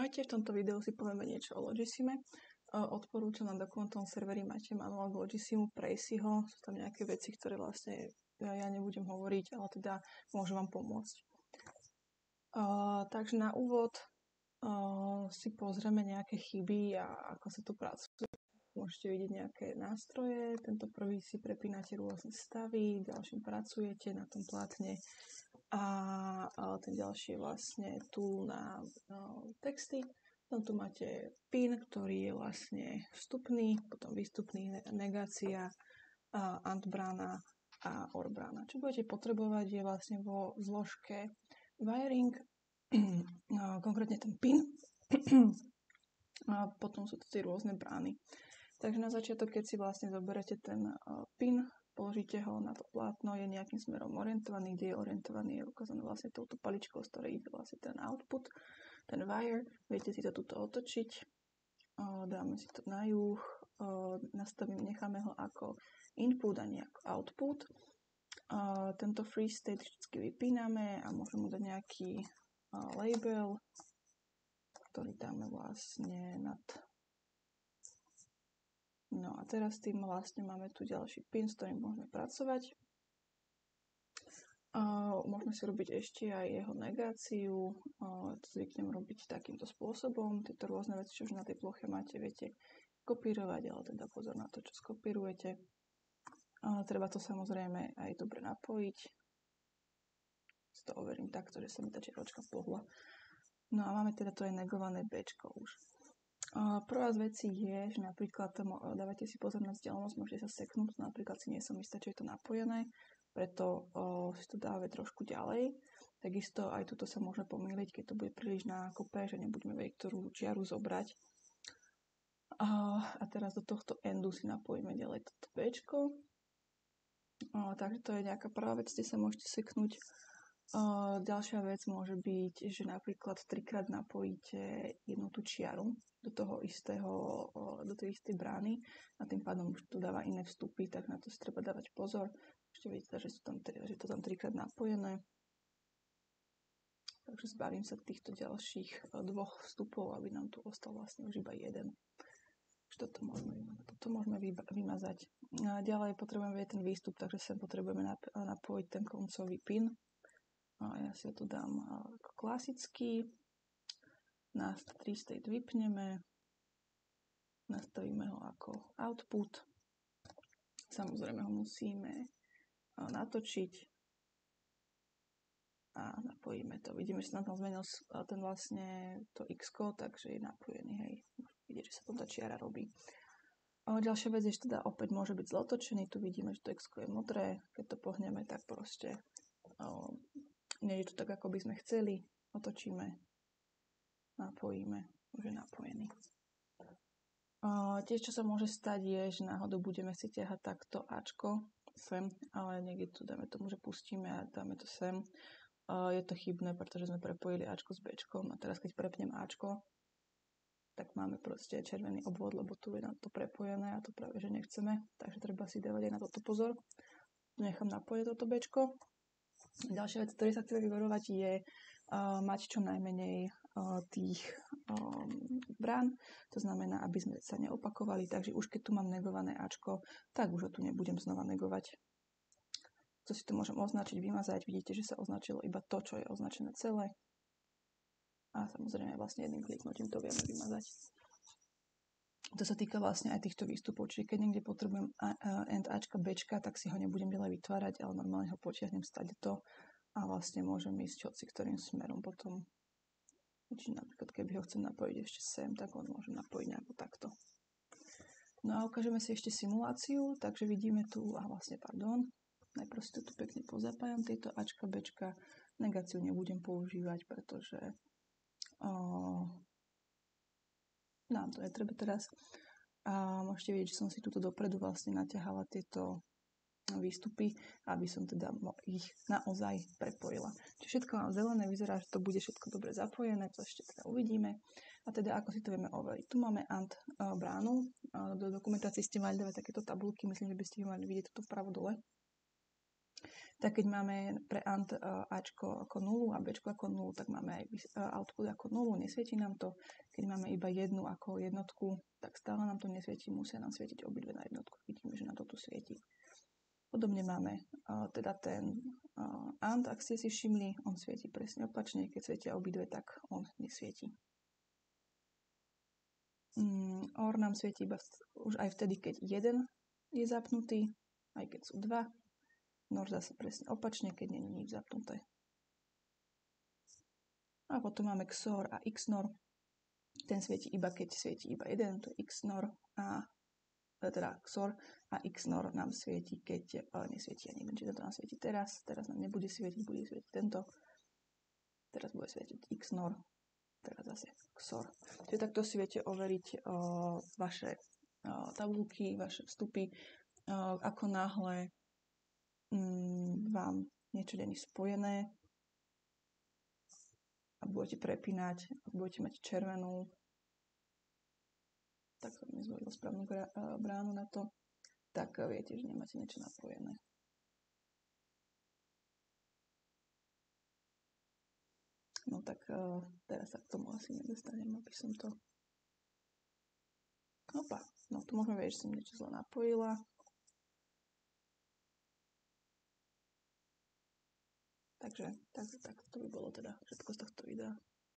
Ahojte, v tomto videu si povieme niečo o Logisime. Odporúčam na dokumentovom serveri máte manuál k Logisimu, prejsť si ho. Sú tam nejaké veci, ktoré vlastne ja nebudem hovoriť, ale teda môžem vám pomôcť. Takže na úvod si pozrieme nejaké chyby a ako sa tu pracuje. Môžete vidieť nejaké nástroje. Tento prvý si prepínate rôzne stavy, ďalším pracujete na tom plátne. A ten ďalší je vlastne tu na texty. Potom tu máte pin, ktorý je vlastne vstupný, potom výstupný, negácia, AND-brána a OR-brána. Čo budete potrebovať je vlastne vo zložke wiring, konkrétne ten pin, a potom sú tu tie rôzne brány. Takže na začiatok, keď si vlastne zoberete ten pin, položíte ho na to plátno, je nejakým smerom orientovaný, kde je orientovaný, je ukázané vlastne touto paličkou, z ktorej ide vlastne ten output, ten wire. Viete si to tuto otočiť, dáme si to na juh, necháme ho ako input a nie ako output. Tento free state vždy vypíname a môžeme mu dať nejaký label, ktorý dáme vlastne nad. No a teraz tým vlastne máme tu ďalší pin, s ktorým môžeme pracovať. Môžeme si robiť ešte aj jeho negáciu. To zvyknem robiť takýmto spôsobom. Tieto rôzne veci, čo už na tej ploche máte, viete kopírovať, ale teda pozor na to, čo skopírujete. Treba to samozrejme aj dobre napojiť. Si to overím takto, že sa mi tá červočka pohla. No a máme teda to aj negované Bčko už. Prvá z vecí je, že napríklad dávate si pozor na vzdialenosť, môžete sa seknúť, napríklad si nie som istá, čo je to napojené, preto si to dáve trošku ďalej. Takisto aj tuto sa môže pomýliť, keď to bude príliš na kope, že nebudeme vedieť, ktorú čiaru zobrať. A teraz do tohto endu si napojíme ďalej toto Bčko. Takže to je nejaká prvá vec, kde sa môžete seknúť. Ďalšia vec môže byť, že napríklad 3-krát napojíte jednu tú čiaru do tej istej brány a tým pádom už tu dáva iné vstupy, tak na to si treba dávať pozor. Ešte vidíte, že je to tam 3-krát napojené. Takže zbavím sa týchto ďalších dvoch vstupov, aby nám tu ostal vlastne už iba jeden. Toto môžeme vymazať. Ďalej potrebujeme vidieť ten výstup, takže sem potrebujeme napojiť ten koncový pin. Ja si ho tu dám ako klasický. Na 3 state vypneme. Nastavíme ho ako output. Samozrejme ho musíme natočiť. A napojíme to. Vidíme, že sa nám tam zmenil ten vlastne to X-ko, takže je napojený. Hej. Vidíte, že sa tam tá čiara robí. Ďalšia vec je, že teda opäť môže byť zlotočený. Tu vidíme, že to X-ko je modré. Keď to pohneme, tak proste nie je to tak, ako by sme chceli. Otočíme, napojíme, už je napojený. Tiež, čo sa môže stať, je, že náhodou budeme chcieť ťahať takto Ačko sem, ale niekde tu dáme tomu, že pustíme a dáme to sem. Je to chybné, pretože sme prepojili Ačko s Bčkom a teraz keď prepnem Ačko, tak máme proste červený obvod, lebo tu je na to prepojené a to práve, že nechceme. Takže treba si dávať aj na toto pozor. Nechám napojiť toto Bčko. Ďalšia vec, ktorý sa chce vyvarovať, je mať čo najmenej tých brán. To znamená, aby sme sa neopakovali. Takže už keď tu mám negované Ačko, tak už ho tu nebudem znova negovať. To si tu môžem označiť, vymazať. Vidíte, že sa označilo iba to, čo je označené celé. A samozrejme vlastne jedným kliknutím to vieme vymazať. To sa týka vlastne aj týchto výstupov, čiže keď niekde potrebujem end Ačka, Bčka, tak si ho nebudem ďalej vytvárať, ale normálne ho potiahnem stať to a vlastne môžem ísť hoci ktorým smerom potom. Čiže napríklad, keby ho chcem napojiť ešte sem, tak ho môžem napojiť nejako takto. No a ukážeme si ešte simuláciu, takže vidíme tu, najprv si to tu pekne pozapájam, tieto Ačka, Bčka, negáciu nebudem používať, pretože nám to netreba teraz. A môžete vidieť, že som si tuto dopredu vlastne naťahala tieto výstupy, aby som teda ich naozaj prepojila. Čiže všetko mám zelené, vyzerá, že to bude všetko dobre zapojené, to ešte teda uvidíme. A teda ako si to vieme overiť. Tu máme AND bránu. Do dokumentácie ste mali dávať takéto tabulky, myslím, že by ste ich mali vidieť tuto vpravo dole. Tak keď máme pre AND Ačko ako 0 a Bčko ako 0, tak máme aj output ako 0, nesvieti nám to. Keď máme iba jednu ako jednotku, tak stále nám to nesvieti, musia nám svietiť obidve na jednotku. Vidíme, že nám to tu svieti. Podobne máme teda ten AND, ak ste si všimli, on svieti presne opačne, keď svietia obidve, tak on nesvieti. OR nám svieti iba už aj vtedy, keď jeden je zapnutý, aj keď sú dva. NOR zase presne opačne, keď nie je nič zapnuté. A potom máme XOR a XNOR. Ten svieti iba, keď svieti iba jeden, to je XNOR a teda XOR a XNOR nám svieti, keď nesvieti ani jeden. Čiže to nám svieti teraz nám nebude svietiť, bude svietiť tento. Teraz bude svietiť XNOR, teraz zase XOR. Čiže takto si viete overiť vaše tabulky, vaše vstupy, ako náhle vám niečo není spojené a budete prepínať, budete mať červenú, tak som nezvolil správnu bránu na to, tak viete, že nemáte niečo napojené. No tak teraz sa k tomu asi nedostanem, aby som to... Opa, no tu môžeme vedieť, že som niečo zle napojila. Takže tak to by bolo teda všetko z tohto videa.